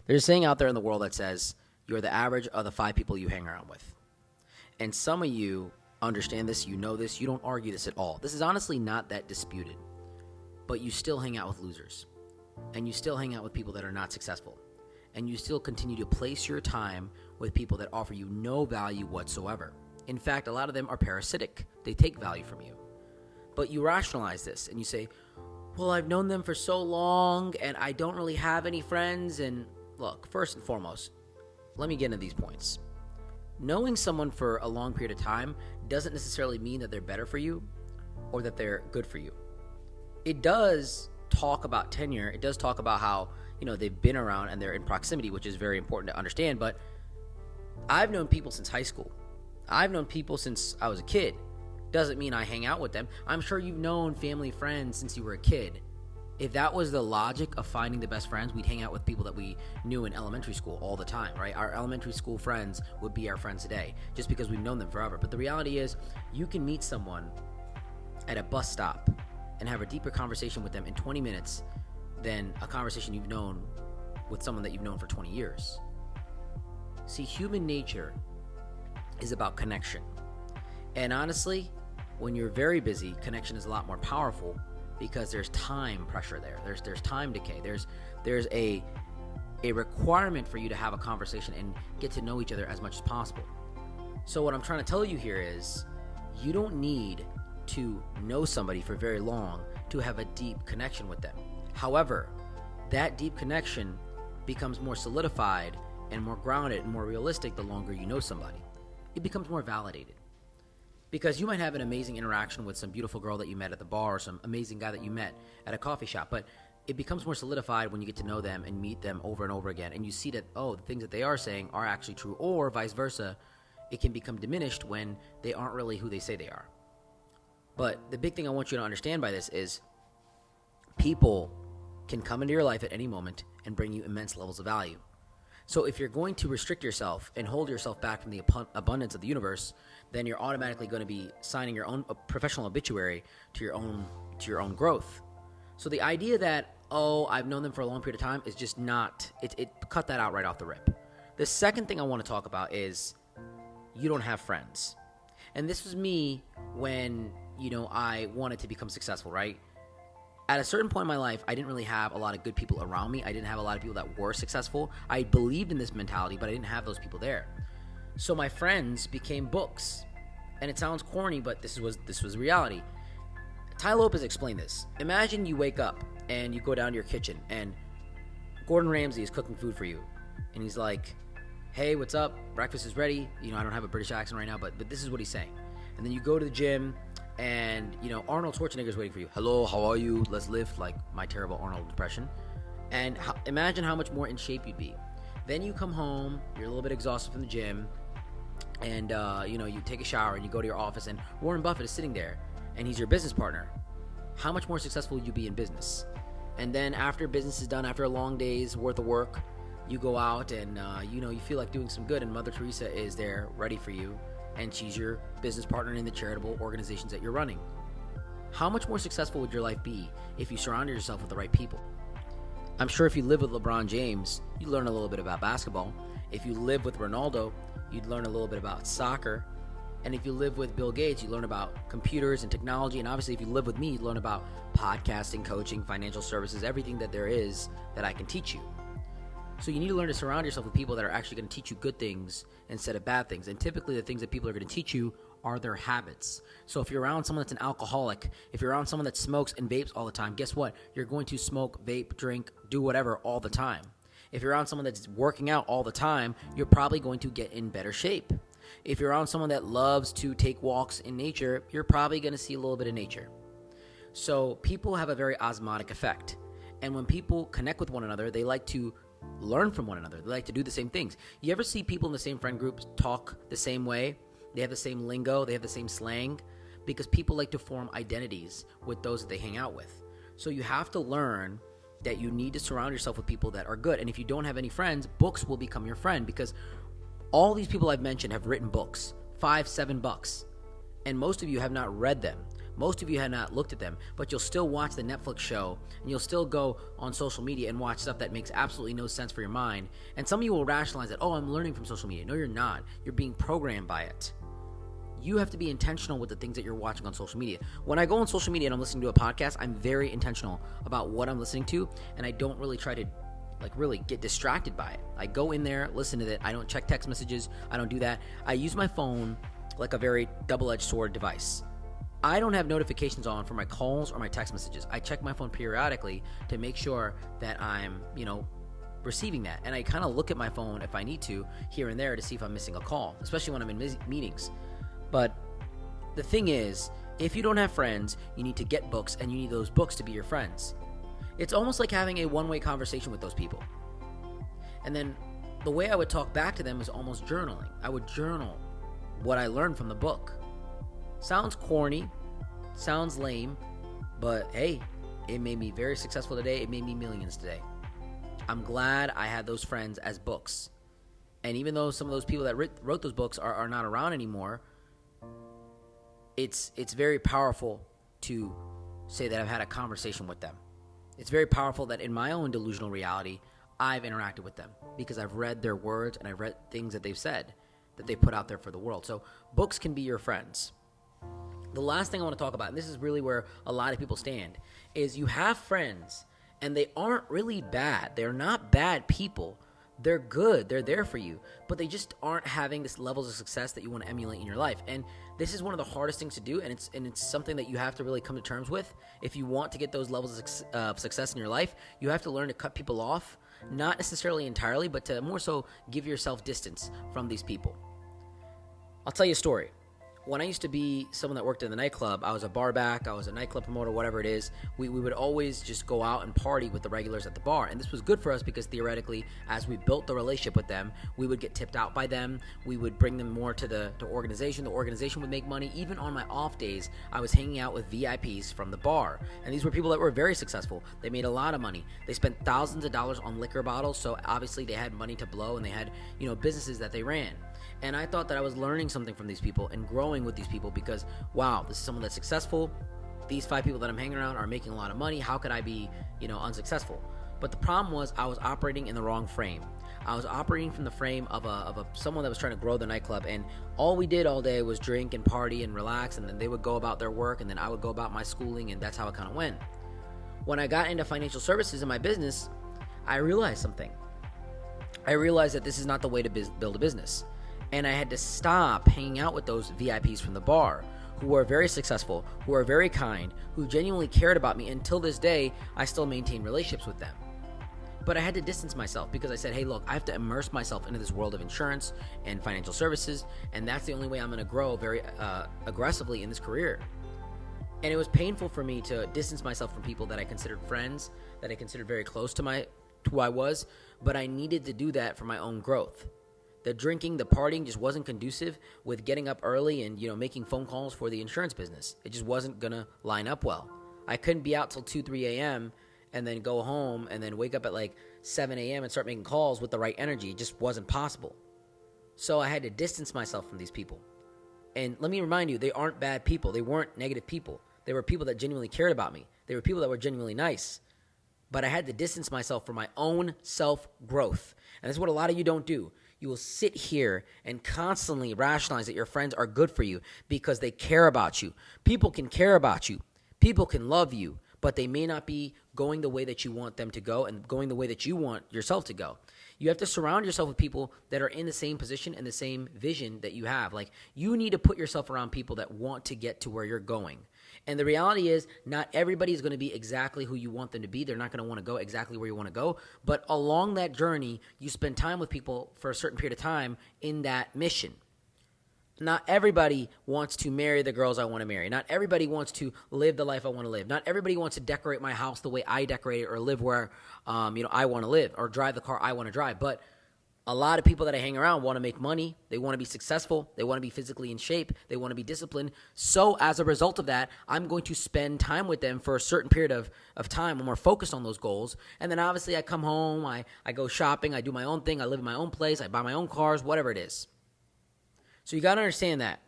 There's a saying out there in the world that says you're the average of the 5 people you hang around with. And some of you understand this, you know this, you don't argue this at all. This is honestly not that disputed. But you still hang out with losers. And you still hang out with people that are not successful. And you still continue to place your time with people that offer you no value whatsoever. In fact, a lot of them are parasitic. They take value from you. But you rationalize this and you say, well, I've known them for so long and I don't really have any friends. And look, first and foremost, let me get into these points. Knowing someone for a long period of time doesn't necessarily mean that they're better for you or that they're good for you. It does talk about tenure. It does talk about how, they've been around and they're in proximity, which is very important to understand. But I've known people since high school. I've known people since I was a kid. Doesn't mean I hang out with them. I'm sure you've known family friends since you were a kid. If that was the logic of finding the best friends, we'd hang out with people that we knew in elementary school all the time, right? Our elementary school friends would be our friends today just because we've known them forever. But the reality is you can meet someone at a bus stop and have a deeper conversation with them in 20 minutes than a conversation you've known with someone that you've known for 20 years. See, human nature is about connection. And honestly, when you're very busy, connection is a lot more powerful because there's time pressure there. There's time decay. There's a requirement for you to have a conversation and get to know each other as much as possible. So what I'm trying to tell you here is you don't need to know somebody for very long to have a deep connection with them. However, that deep connection becomes more solidified and more grounded and more realistic the longer you know somebody. It becomes more validated. Because you might have an amazing interaction with some beautiful girl that you met at the bar or some amazing guy that you met at a coffee shop, but it becomes more solidified when you get to know them and meet them over and over again, and you see that, the things that they are saying are actually true, or vice versa. It can become diminished when they aren't really who they say they are. But the big thing I want you to understand by this is people can come into your life at any moment and bring you immense levels of value. So if you're going to restrict yourself and hold yourself back from the abundance of the universe, then you're automatically going to be signing your own professional obituary to your own growth. So the idea that, I've known them for a long period of time is just not, it cut that out right off the rip. The second thing I want to talk about is you don't have friends. And this was me when, I wanted to become successful, right? At a certain point in my life, I didn't really have a lot of good people around me. I didn't have a lot of people that were successful. I believed in this mentality, but I didn't have those people there. So my friends became books. And it sounds corny, but this was reality. Ty Lopez explained this. Imagine you wake up and you go down to your kitchen and Gordon Ramsay is cooking food for you. And he's like, hey, what's up? Breakfast is ready. I don't have a British accent right now, but this is what he's saying. And then you go to the gym and, Arnold Schwarzenegger's waiting for you. Hello, how are you? Let's lift, like my terrible Arnold impression. And imagine how much more in shape you'd be. Then you come home, you're a little bit exhausted from the gym, and, you take a shower and you go to your office and Warren Buffett is sitting there and he's your business partner. How much more successful would you be in business? And then after business is done, after a long day's worth of work, you go out and, you feel like doing some good and Mother Teresa is there ready for you. And she's your business partner in the charitable organizations that you're running. How much more successful would your life be if you surrounded yourself with the right people? I'm sure if you live with LeBron James, you'd learn a little bit about basketball. If you live with Ronaldo, you'd learn a little bit about soccer. And if you live with Bill Gates, you learn about computers and technology. And obviously, if you live with me, you learn about podcasting, coaching, financial services, everything that there is that I can teach you. So you need to learn to surround yourself with people that are actually going to teach you good things instead of bad things. And typically the things that people are going to teach you are their habits. So if you're around someone that's an alcoholic, if you're around someone that smokes and vapes all the time, guess what? You're going to smoke, vape, drink, do whatever all the time. If you're around someone that's working out all the time, you're probably going to get in better shape. If you're around someone that loves to take walks in nature, you're probably going to see a little bit of nature. So people have a very osmotic effect. And when people connect with one another, they like to learn from one another. They like to do the same things. You ever see people in the same friend groups talk the same way? They have the same lingo. They have the same slang because people like to form identities with those that they hang out with. So you have to learn that you need to surround yourself with people that are good. And if you don't have any friends, books will become your friend because all these people I've mentioned have written books, 5, 7 bucks. And most of you have not read them. Most of you have not looked at them, but you'll still watch the Netflix show, and you'll still go on social media and watch stuff that makes absolutely no sense for your mind. And some of you will rationalize that, oh, I'm learning from social media. No, you're not. You're being programmed by it. You have to be intentional with the things that you're watching on social media. When I go on social media and I'm listening to a podcast, I'm very intentional about what I'm listening to, and I don't really try to really get distracted by it. I go in there, listen to it. I don't check text messages. I don't do that. I use my phone like a very double-edged sword device. I don't have notifications on for my calls or my text messages. I check my phone periodically to make sure that I'm, receiving that. And I kind of look at my phone if I need to here and there to see if I'm missing a call, especially when I'm in meetings. But the thing is, if you don't have friends, you need to get books, and you need those books to be your friends. It's almost like having a one-way conversation with those people. And then the way I would talk back to them is almost journaling. I would journal what I learned from the book. Sounds corny, sounds lame, but hey, it made me very successful today. It made me millions today. I'm glad I had those friends as books. And even though some of those people that wrote those books are not around anymore, it's very powerful to say that I've had a conversation with them. It's very powerful that in my own delusional reality, I've interacted with them because I've read their words and I've read things that they've said that they put out there for the world. So books can be your friends. The last thing I want to talk about, and this is really where a lot of people stand, is you have friends and they aren't really bad. They're not bad people. They're good. They're there for you, but they just aren't having this levels of success that you want to emulate in your life. And this is one of the hardest things to do, and it's something that you have to really come to terms with. If you want to get those levels of success in your life, you have to learn to cut people off, not necessarily entirely, but to more so give yourself distance from these people. I'll tell you a story. When I used to be someone that worked in the nightclub, I was a bar back, I was a nightclub promoter, whatever it is, we would always just go out and party with the regulars at the bar. And this was good for us because theoretically, as we built the relationship with them, we would get tipped out by them. We would bring them more to the organization. The organization would make money. Even on my off days, I was hanging out with VIPs from the bar. And these were people that were very successful. They made a lot of money. They spent thousands of dollars on liquor bottles, so obviously they had money to blow and they had, businesses that they ran. And I thought that I was learning something from these people and growing with these people because, wow, this is someone that's successful. These 5 people that I'm hanging around are making a lot of money. How could I be, unsuccessful? But the problem was I was operating in the wrong frame. I was operating from the frame of someone that was trying to grow the nightclub, and all we did all day was drink and party and relax, and then they would go about their work, and then I would go about my schooling, and that's how it kind of went. When I got into financial services in my business, I realized something. I realized that this is not the way to build a business. And I had to stop hanging out with those VIPs from the bar who are very successful, who are very kind, who genuinely cared about me. Until this day, I still maintain relationships with them. But I had to distance myself because I said, hey, look, I have to immerse myself into this world of insurance and financial services, and that's the only way I'm going to grow very aggressively in this career. And it was painful for me to distance myself from people that I considered friends, that I considered very close to who I was, but I needed to do that for my own growth. The drinking, the partying just wasn't conducive with getting up early and, making phone calls for the insurance business. It just wasn't going to line up well. I couldn't be out till 2, 3 a.m. and then go home and then wake up at 7 a.m. and start making calls with the right energy. It just wasn't possible. So I had to distance myself from these people. And let me remind you, they aren't bad people. They weren't negative people. They were people that genuinely cared about me. They were people that were genuinely nice. But I had to distance myself from my own self-growth. And that's what a lot of you don't do. You will sit here and constantly rationalize that your friends are good for you because they care about you. People can care about you. People can love you, but they may not be going the way that you want them to go and going the way that you want yourself to go. You have to surround yourself with people that are in the same position and the same vision that you have. You need to put yourself around people that want to get to where you're going. And the reality is, not everybody is going to be exactly who you want them to be. They're not going to want to go exactly where you want to go. But along that journey, you spend time with people for a certain period of time in that mission. Not everybody wants to marry the girls I want to marry. Not everybody wants to live the life I want to live. Not everybody wants to decorate my house the way I decorate it or live where I want to live or drive the car I want to drive. But a lot of people that I hang around want to make money. They want to be successful. They want to be physically in shape. They want to be disciplined. So as a result of that, I'm going to spend time with them for a certain period of time when we're focused on those goals. And then obviously I come home, I go shopping, I do my own thing, I live in my own place, I buy my own cars, whatever it is. So you got to understand that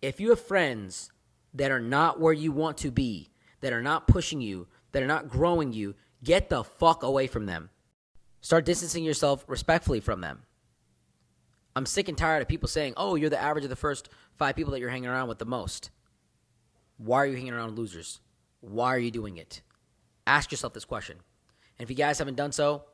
if you have friends that are not where you want to be, that are not pushing you, that are not growing you, get the fuck away from them. Start distancing yourself respectfully from them. I'm sick and tired of people saying, oh, you're the average of the first 5 people that you're hanging around with the most. Why are you hanging around with losers? Why are you doing it? Ask yourself this question. And if you guys haven't done so,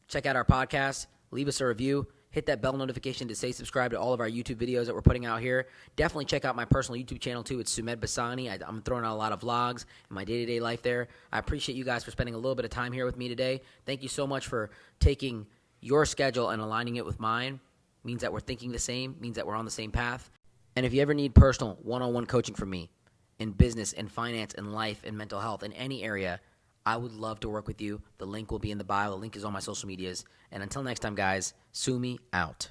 check out our podcast, leave us a review, hit that bell notification to stay subscribed to all of our YouTube videos that we're putting out here. Definitely check out my personal YouTube channel too. It's Sumed Basani. I'm throwing out a lot of vlogs in my day-to-day life there. I appreciate you guys for spending a little bit of time here with me today. Thank you so much for taking your schedule and aligning it with mine. Means that we're thinking the same, means that we're on the same path. And if you ever need personal one-on-one coaching from me in business and finance and life and mental health in any area, I would love to work with you. The link will be in the bio. The link is on my social medias. And until next time, guys, Sumi out.